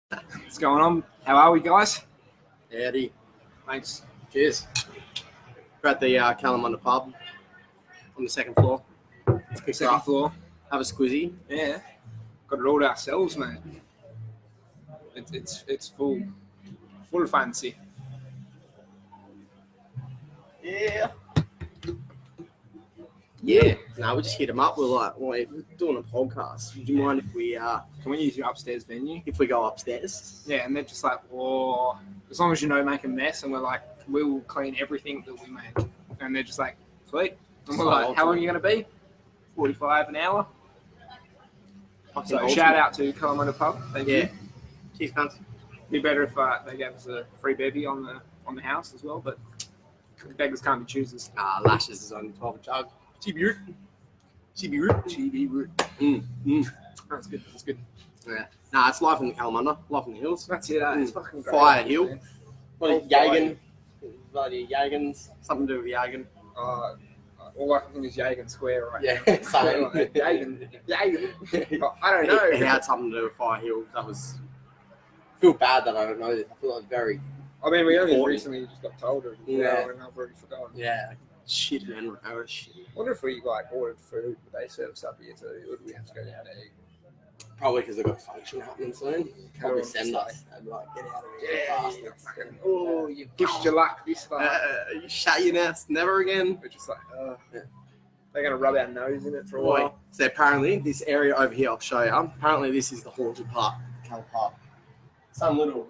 What's going on? How are we, guys? Howdy. Thanks. Cheers. We're at the Kalamunda pub on the second floor. Second floor. Have a squizzy. Yeah. Got it all to ourselves, mate. It's full fancy. Yeah. Yeah. No, we just hit them up. We're doing a podcast. Would you mind if we Can we use your upstairs venue? go upstairs? Yeah, and they're just like, oh, as long as you don't make a mess, and we're like, we'll clean everything that we make. And they're just like, sweet. And we're like, how long are you going to be? 45 an hour. So shout out to Kalamunda Pub. Thank you. Cheers, cunts. Be better if they gave us a free bevy on the house as well, but beggars can't be choosers. Lashes is only 12 a jug. Chibi root. That's good. That's good. Yeah. Nah, it's life in the Kalamunda, life in the hills. That's it. It's fucking great. Fire hill. Man. What are Jagan? Bloody Jagans. Something to do with Jagan. All I can think is Yagan Square, right? Yeah, now. same. Yagan. I don't know. It had something to do with Fire Hill. That was. I feel bad that I don't know this. I feel like very. I mean, we only important. recently just got told it. Yeah. And I've already forgotten. Yeah. Shit, man. Shit. I wonder if we ordered food, but they serve us up here too. Would we have to go down to eat? Probably because they've got a function happening soon. Probably send us. I'd be like, get out of here, bastard. Oh, you pushed your luck this far. You shut your nest. Never again. We're just like, they're going to rub our nose in it for a Boy. while. So apparently, this area over here, I'll show you. Apparently, this is the haunted part of Cal Park. Some little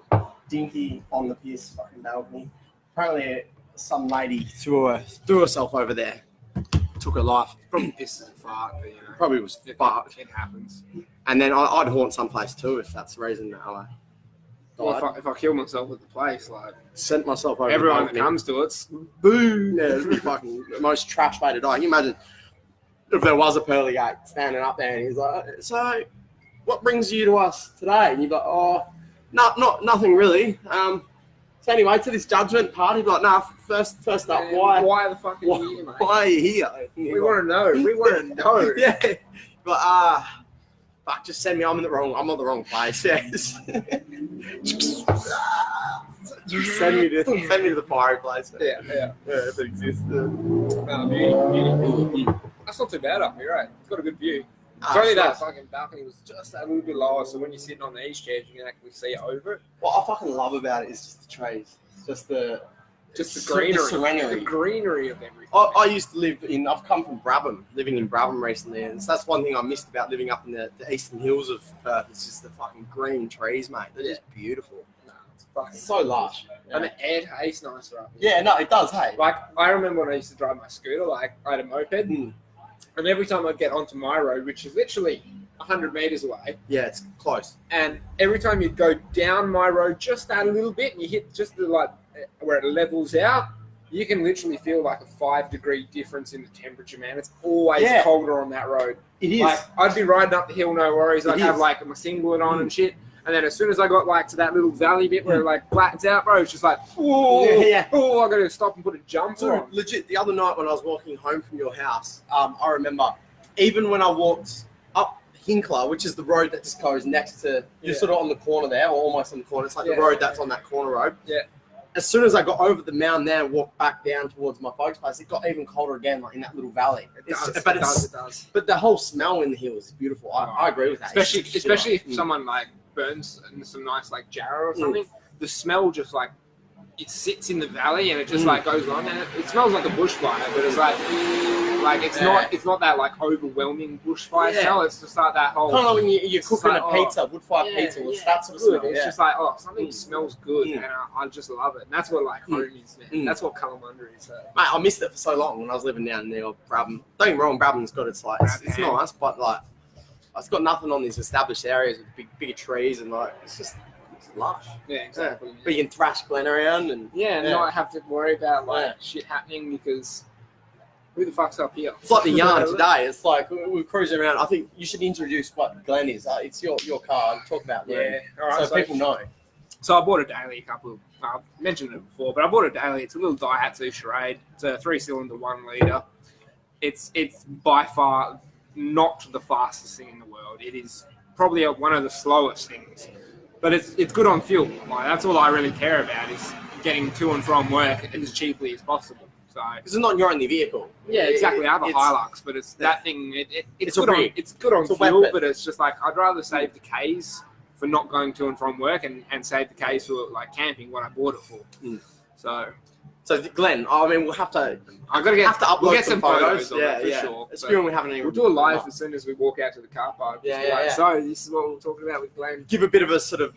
dinky on the piss fucking balcony. Apparently, some lady threw herself over there. Took her life. Probably pisses and fart, but Probably was fucked. It happens. And then I'd haunt someplace too if that's the reason that I died. Well, if I kill myself at the place, like Sent myself over. everyone the that balcony. comes to it's Boom! Yeah, it'd be fucking the most trash way to die. Can you imagine if there was a pearly gate standing up there and he's like, "So, what brings you to us today?" And you'd be like, "Oh, nothing really." So anyway, to this judgment party, be like, "Nah, first up, why the fuck are you here, mate? why are you here?" We want to know. We want to know. Yeah, but fuck, just send me. I'm on the wrong place. Yes. Send me to the fireplace. Yeah. If it exists. Beauty. That's not too bad up here, right? It's got a good view. It's only that fucking balcony was just a little bit lower, so when you're sitting on these chairs, you can actually see over it. What I fucking love about it is just the trees. Just the greenery. The serenity. The greenery of everything. I used to I've come from Brabham, living in Brabham recently, and so that's one thing I missed about living up in the eastern hills of Perth. It's just the fucking green trees, mate. They're just beautiful. No, it's fucking So lush. And the air tastes nicer up here. Yeah, no, it does, hey. Like, I remember when I used to drive my scooter, like, I had a moped, and every time I'd get onto my road, which is literally 100 metres away, Yeah, it's close. and every time you'd go down my road just that little bit, and you hit just the, like, where it levels out, you can literally feel like a 5-degree difference in the temperature, man. It's always colder on that road. It is. Like, I'd be riding up the hill, no worries. I'd It have, is. like, my singlet on and shit. And then as soon as I got, like, to that little valley bit where it, like, flattens out, bro, it's just like, oh, I got to stop and put a jumper on. Legit, the other night when I was walking home from your house, I remember even when I walked up Hinkler, which is the road that just goes next to, you're sort of on the corner there, or almost on the corner. It's like the road that's on that corner road. Yeah. As soon as I got over the mound there and walked back down towards my folks' place, it got even colder again, like in that little valley. It does. But the whole smell in the hills is beautiful. I agree with that. Especially if someone, like, burns some nice, like, jarrah or something. The smell just, like, it sits in the valley and it just, like, goes on. And it smells like a bushfire, but it's like it's not that, like, overwhelming bushfire smell. It's just like that whole... Kind of like when you're cooking a pizza, wood-fired pizza. It's that sort of smell. It's just like, something smells good, and I just love it. And that's what, like, home is, man. That's what Kalamunda is. Mate, I missed it for so long when I was living down near Brabham. Don't get me wrong, Brabham's got its, like, it's nice, but, like, it's got nothing on these established areas with bigger trees and, like, it's lush. Yeah, exactly. But you can thrash Glen around and... not have to worry about, like, shit happening because... Who the fuck's up here? It's like the yarn today. It's like we're cruising around. I think you should introduce what Glen is. It's your car. Talk about Glen. Yeah, all right. So people know. So I bought a daily I've mentioned it before, but I bought a daily. It's a little Daihatsu Charade. It's a 3-cylinder, 1 litre. It's by far not the fastest thing in the world. It is probably one of the slowest things. But it's good on fuel. Like, that's all I really care about is getting to and from work as cheaply as possible. So Because it's not your only vehicle. yeah, exactly. I have a It's- Hilux, but it's that thing. It's a good on rig. it's good on It's a fuel, weapon. but it's just like I'd rather save the Ks for not going to and from work and save the Ks for like camping what I bought it for. Mm. So Glenn, I mean, we'll have to upload we'll get some photos. of it for sure. Assuming we haven't even. We'll do a live as soon as we walk out to the car park. Yeah, Just be yeah, like, yeah. So this is what we're talking about with Glenn. Give a bit of a sort of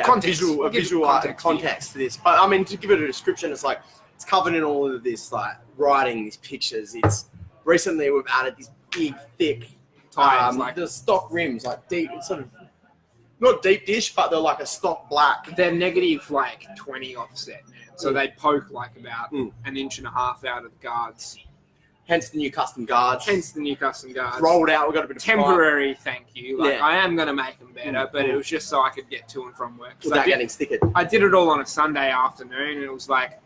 Context. visual We'll give visual context to this. But I mean, to give it a description, it's like it's covered in all of this like writing, these pictures. It's recently we've added these big, thick Tires, like the stock rims, like deep, sort of not deep dish, but they're like a stock black. they're negative like 20 offset, man. So they poke like about Mm. an inch and a half out of the guards. Hence the new custom guards. Hence the new custom guards. Rolled out. We've got a bit of Temporary, thank you. Like Yeah. I am gonna make them better, but it was just so I could get to and from work. 'Cause without I, did, getting stickered. I did it all on a Sunday afternoon, and it was like,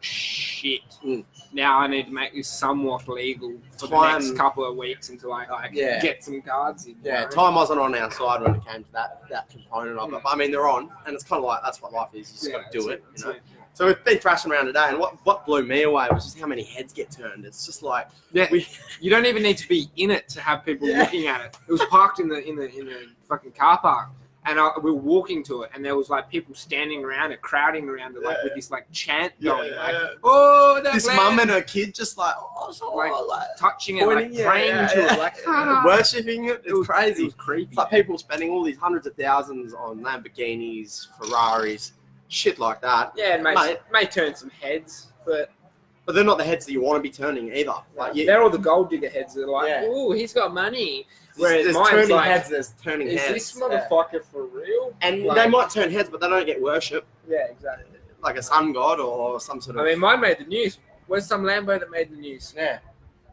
shit. Mm. Now I need to make this somewhat legal for the Time- next couple of weeks until I Yeah. get some guards in. Yeah, you know? time wasn't on our side when it came to that component of it. But I mean, they're on, and it's kind of like that's what life is. You just got to do that's it, that's you know. So we've been thrashing around today, and what blew me away was just how many heads get turned. It's just like Yeah, we, you don't even need to be in it to have people Yeah. looking at it. It was parked in the fucking car park, and we were walking to it, and there was like people standing around it, crowding around it, like with this like chant going, like, "Oh, that this land," mum and her kid just like like like touching it, like pointing, yeah, praying yeah, to yeah. it, like "Ah." worshipping it. It's It was crazy. It was creepy. It's like people spending all these hundreds of thousands on Lamborghinis, Ferraris, shit like that. Yeah, it Mate. may turn some heads, but But they're not the heads that you want to be turning either. Like they're all the gold digger heads that are like, Yeah. "Oh, he's got money." Whereas there's mine's turning like, heads, there's turning "Is heads. this motherfucker for real?" And Like- they might turn heads, but they don't get worship, Yeah, exactly. like a sun god or some sort of. I mean, mine made the news. Where's some Lambo that made the news? yeah,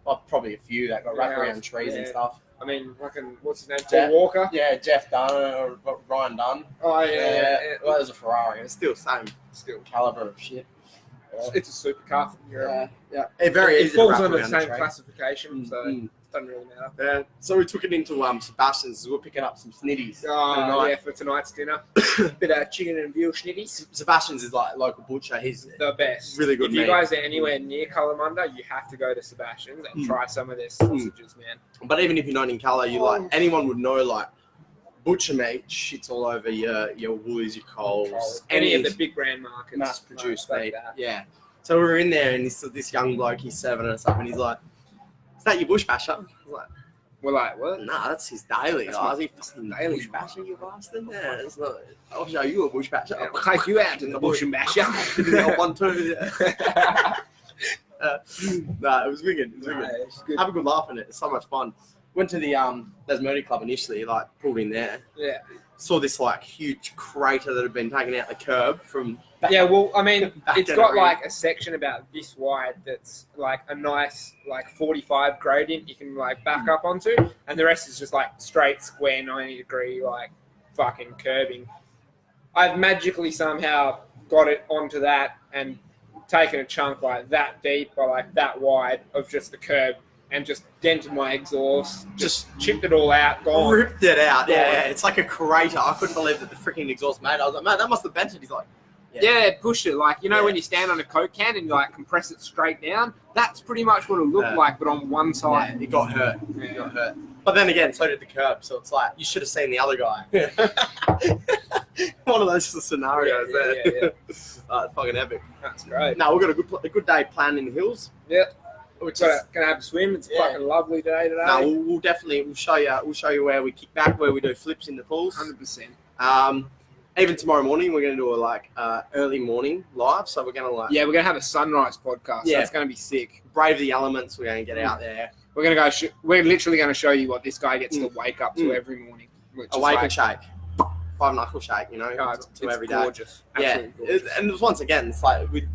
well, probably a few that got wrapped Yeah, around trees and yeah. stuff. I mean, fucking, what's his name? Jeff- Paul Walker? Yeah, Jeff Dunn or Ryan Dunn. Oh, yeah. Well, there's a Ferrari. It's still the same Still, caliber of shit. it's a supercar from Europe. Yeah. It It falls under the same classification, so Mm. it doesn't really matter. Yeah. So we took it into Sebastian's. We're picking up some snitties. Oh, tonight. yeah, for tonight's dinner. Bit of chicken and veal schnitties. Sebastian's is like a local butcher. He's The best. Really good If you meat. guys are anywhere near Kalamunda, you have to go to Sebastian's and try some of their sausages, man. but even if you're not in Cala, you like anyone would know like butcher meat shits all over your Woolies, your Coles, Any of the big brand markets. mass produced like meat. that. Yeah. So we were in there, and this young bloke, he's serving us up, and he's like, "Is that your bush basher?" I was like, We're like, what? "Nah, that's his daily." That's Guys. my He fucking daily, bush basher, you bastard. Yeah, it's not. I'll show you a bush basher. I'll take you out in the bush and bash you. Yeah, one too. Yeah. Nah, it was wicked. It was wicked. It's good. Have a good laugh in it. It's so much fun. Went to the Lesmodi Club initially, like pulled in there. Yeah. Saw this like huge crater that had been taken out the curb from. Back, Yeah, well, I mean, back it's in got the like a section about this wide that's like a nice like 45 gradient you can like back up onto, and the rest is just like straight square 90-degree like fucking curbing. I've magically somehow got it onto that and taken a chunk like that deep or like that wide of just the curb and just dented my exhaust, just chipped it all out, gone. ripped it out. Gone. Yeah, it's like a crater. I couldn't believe that the freaking exhaust made it. I was like, man, that must have bent it. He's like, Yeah, push it. Like, you know, Yeah. when you stand on a Coke can and you like compress it straight down, that's pretty much what it looked Yeah. like, but on one yeah, side. it got hurt. Yeah. It got hurt. But then again, so did the curb. So it's like, you should have seen the other guy. One of those scenarios Yeah, there. yeah, yeah. It's fucking epic. That's great. No, we've got a good day planned in the hills. Yeah. Which Gonna is, have a swim. It's a Yeah. fucking lovely day today. no, we'll definitely we'll show you where we kick back, where we do flips in the pools. 100%. Even tomorrow morning, we're gonna do a early morning live. So we're gonna Yeah, we're going to have a sunrise podcast. Yeah. So it's going to be sick. brave the elements. We're gonna get out there, We're going to go, we're literally going to show you what this guy gets to wake up to Mm. every morning. Which is awake like, and shake, 5-knuckle shake. You know, oh, it's to every day. gorgeous. Yeah, Absolutely gorgeous. and once again, it's like we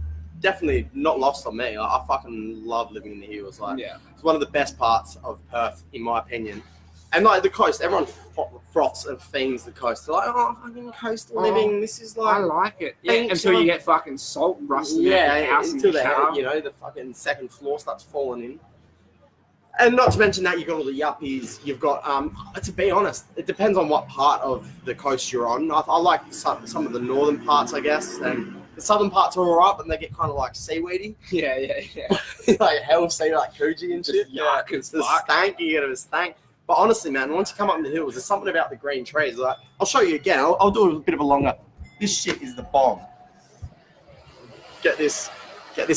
definitely not lost on me. Like, I fucking love living in the hills. Like, Yeah. it's one of the best parts of Perth, in my opinion. And like the coast, everyone froths and fiends the coast. They're like, oh, fucking coastal Oh, living. This is I like, like it. Yeah, Thanks, until you man. get fucking salt rusting out yeah, your house until and your shower. the fucking second floor starts falling in. And not to mention that you've got all the yuppies. You've got, to be honest, it depends on what part of the coast you're on. I like some of the northern parts, I guess, and the southern parts are all right, but they get kind of like seaweedy. Yeah. Like hell sea, like Coogee and shit. Yuck, it's the stank, you get a stank. But honestly, man, once you come up in the hills, there's something about the green trees. Like, I'll show you again. I'll do a bit of a longer. This shit is the bomb. Get this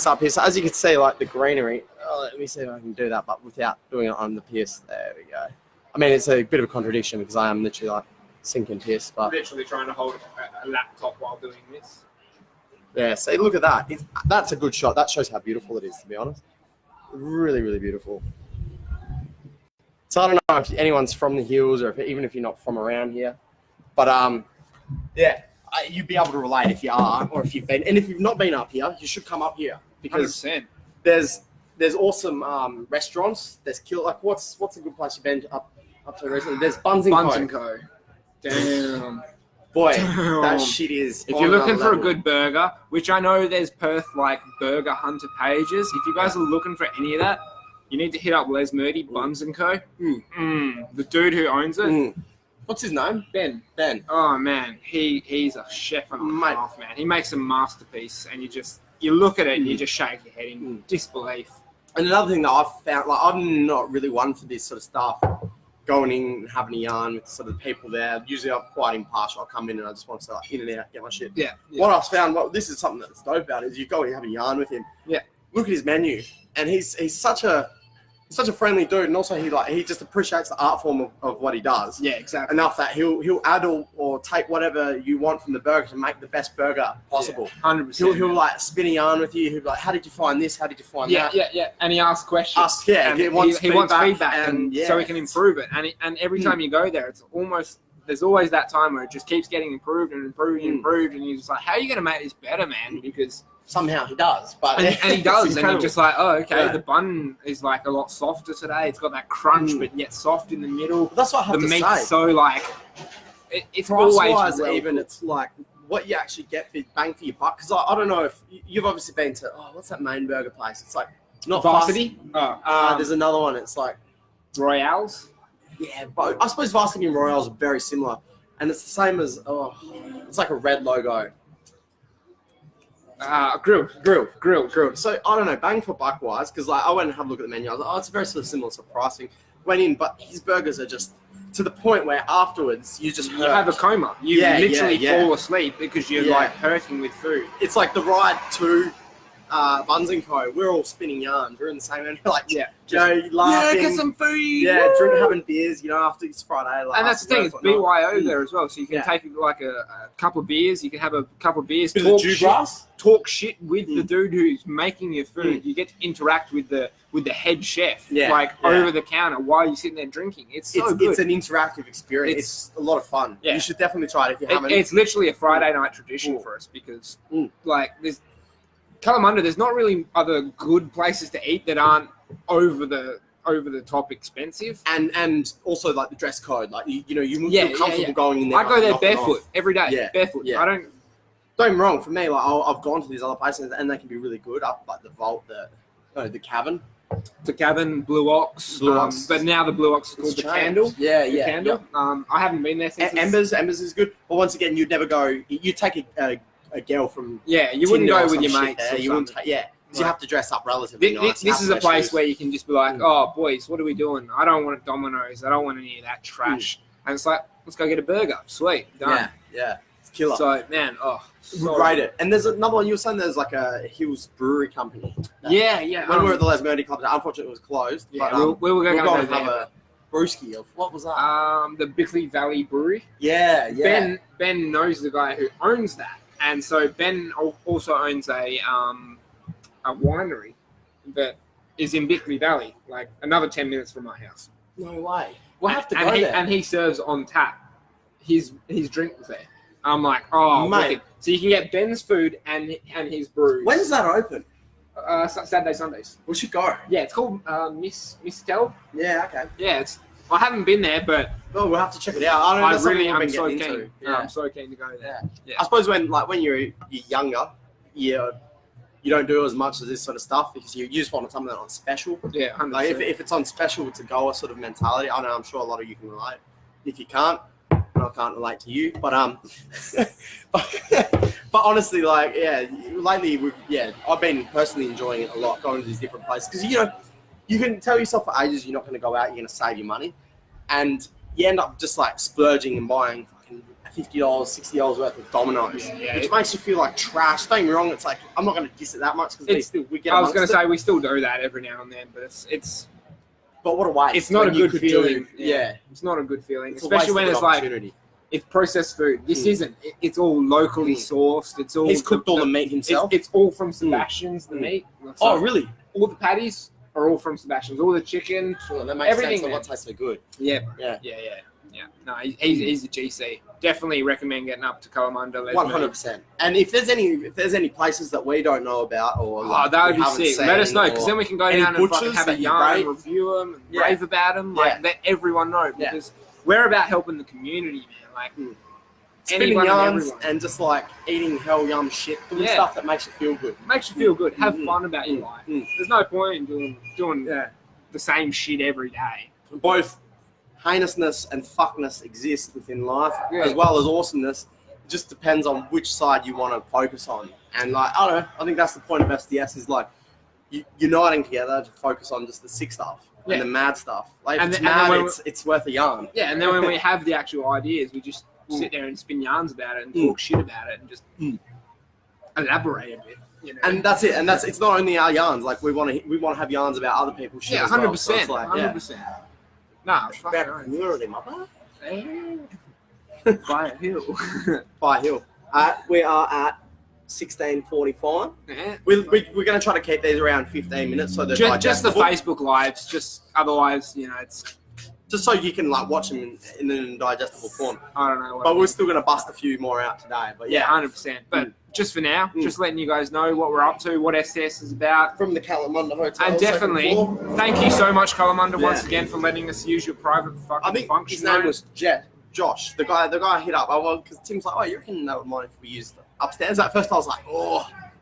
up here. So as you can see, like the greenery. Let me see if I can do that, but without doing it on the piss. There we go. I mean, it's a bit of a contradiction because I am literally like sinking piss, but literally trying to hold a laptop while doing this. Yeah, see, look at that. That's a good shot. That shows how beautiful it is, to be honest. Really, really beautiful. So I don't know if anyone's from the hills or even if you're not from around here, but yeah, you'd be able to relate if you are or if you've been. And if you've not been up here, you should come up here because 100%. There's awesome restaurants. There's like what's a good place you've been up to recently? There's Buns and Co. Damn. Boy, that shit is. If you're looking for a good burger, which I know there's Perth like burger hunter pages. If you guys are looking for any of that, you need to hit up Les Murdy, Buns and Co. The dude who owns it. What's his name? Ben. Oh man, he's a chef and a half, man. He makes a masterpiece, and you look at it and you just shake your head in disbelief. And another thing that I've found, like I'm not really one for this sort of stuff. Going in and having a yarn with sort of the people there. Usually I'm quite impartial. I'll come in and I just want to like in and out, get my shit. Yeah. What I've found, this is something that's dope about it, is you go and have a yarn with him. Yeah. Look at his menu. And he's such a friendly dude, and also he just appreciates the art form of what he does. Yeah, exactly. Enough that he'll add or take whatever you want from the burger to make the best burger possible. 100%. He'll like spin a yarn with you. He'll be like, how did you find this? How did you find that? Yeah. And he asks questions. He wants feedback and so he can improve it. And every time you go there, there's always that time where it just keeps getting improved, and you're just like, how are you going to make this better, man? Because somehow he does, but and he does, and you're just like, oh, okay. Yeah. The bun is like a lot softer today. It's got that crunch, but yet soft in the middle. That's what I have to say. The meat's so like, it's always well even. It's like what you actually get for bang for your buck. Because I don't know if you've obviously been to what's that main burger place? It's like not Varsity. There's another one. It's like Royales. Yeah, but I suppose Varsity and Royales are very similar, and it's the same as it's like a red logo. Grilled. So I don't know, bang for buck wise, because like I went and had a look at the menu. I was like, it's very sort of similar to pricing. Went in, but his burgers are just to the point where afterwards you just hurt. You have a coma. You literally fall asleep because you're like hurting with food. It's like the ride to Buns and Co. We're all spinning yarns. We're in the same end. Like laughing. Yeah, get some food. Yeah, having beers. After it's Friday. Like, and that's the thing. It's BYO there as well, so you can take like a couple of beers. You can have a couple of beers. Talk shit with the dude who's making your food. You get to interact with the head chef, over the counter while you're sitting there drinking. It's good. It's an interactive experience. It's a lot of fun. Yeah. You should definitely try it if you haven't. It's literally a Friday night tradition for us because there's Kalamunda. There's not really other good places to eat that aren't over the top expensive, and also like the dress code. Like you feel comfortable going in there. I go there barefoot every day. Yeah. Barefoot. Yeah. Don't get me wrong, for me, like I've gone to these other places and they can be really good. Up like the Vault, the Cavern. The Cavern, Blue Ox. But now the Blue Ox is called the Candle. Yeah. Candle. I haven't been there since. Embers is good. But once again, you'd never go. You take a girl from. Yeah, you wouldn't go with your mates. You wouldn't. Because you have to dress up relatively nice. This is a place where you can just be like, oh boys, what are we doing? I don't want Domino's. I don't want any of that trash. And it's like, let's go get a burger. Sweet, done. Yeah. Killer. So man, rate it. And there's another one you were saying. There's like a Hills Brewery Company. Yeah. When we were at the Les Murdy Club, unfortunately it was closed. Yeah, but, we were going to have a brewski of what was that? The Bickley Valley Brewery. Yeah. Ben knows the guy who owns that, and so Ben also owns a winery that is in Bickley Valley, like another 10 minutes from my house. No way. We'll have to go there. And he serves on tap his drinks there. I'm like, oh, mate. Wicked. So you can get Ben's food and his brews. When's that open? Saturday, Sundays. We should go. Yeah, it's called Miss Tel. Yeah, okay. Yeah, I haven't been there, but we'll have to check it out. I'm so keen. Yeah. I'm so keen to go there. Yeah. I suppose when you're younger, you don't do as much of this sort of stuff because you just want something on special. Yeah, 100%. Like if it's on special, it's a goer sort of mentality. I know I'm sure a lot of you can relate. If you can't, I can't relate to you. But but honestly, like lately I've been personally enjoying it a lot, going to these different places because you can tell yourself for ages you're not going to go out, you're going to save your money, and you end up just like splurging and buying fucking $50, $60 worth of Dominoes, which makes you feel like trash. Don't get me wrong, it's like I'm not going to diss it that much because we get. I was going to say we still do that every now and then, but it's. But what a waste! It's not a good feeling. Yeah, it's not a good feeling, it's especially when it's like it's processed food. This isn't. It's all locally sourced. It's all. He's cooked all the meat himself. It's all from Sebastian's. The meat. Oh, really? All the patties are all from Sebastian's. All the chicken. Sure, that makes everything. Sense. What tastes so good? Yeah. No, he's a GC. Definitely recommend getting up to Kalamunda. 100%. And if there's any places that we don't know about or that would be sick. Let us know because then we can go down and fucking have a yarn and review them and rave about them. Like let everyone know because we're about helping the community, man. Like spinning yarns and just like eating hell yum shit, doing stuff that makes you feel good. Makes you feel good. Have fun about your life. There's no point in doing the same shit every day. Both heinousness and fuckness exist within life, as well as awesomeness. It just depends on which side you want to focus on. And like, I don't know, I think that's the point of SDS is like uniting together to focus on just the sick stuff and the mad stuff. Like, if it's mad, it's worth a yarn. Yeah, and then when we have the actual ideas, we just sit there and spin yarns about it and talk shit about it and just elaborate a bit. You know? And that's it. And it's not only our yarns. Like we want to have yarns about other people's shit. Yeah, 100%. So 100%. Nah, better community, my Fire Hill. Fire Hill. We are at 16:45. Yeah. We're going to try to keep these around 15 minutes so they're just the Facebook lives. Just otherwise, it's just so you can like watch them in an digestible form. I don't know. But we're still going to bust a few more out today. But 100%. But just for now, just letting you guys know what we're up to, what SDS is about. From the Kalamunda Hotel. And definitely, thank you so much, Kalamunda, once again for letting us use your private fucking function. I think his name was Josh, the guy I hit up. Because Tim's like, you reckon that would mind if we used upstairs? At first I was like,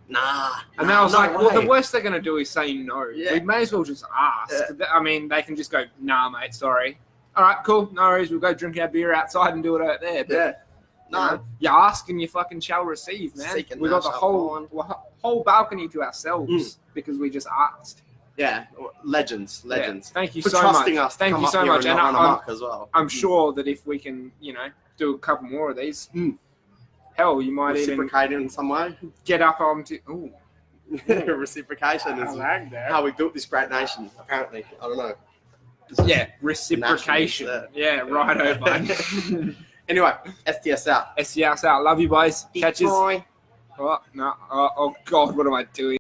nah. And then I was like, well, the worst they're going to do is say no. Yeah. We may as well just ask. Yeah. I mean, they can just go, nah, mate, sorry. All right, cool. No worries. We'll go drink our beer outside and do it out there. But, no, you ask and you fucking shall receive, man. We got the whole balcony to ourselves because we just asked. Yeah, legends. Yeah. Thank you for so trusting much. us. Thank you so much. And I'm sure that if we can, do a couple more of these, hell, you might reciprocate in some way. Get up onto. Reciprocation is how we built this great nation. Apparently, I don't know. Yeah, reciprocation. Yeah, righto, bud. Anyway, SDS out. SDS out. Love you, boys. Catch you. Oh, no. Oh, God, what am I doing?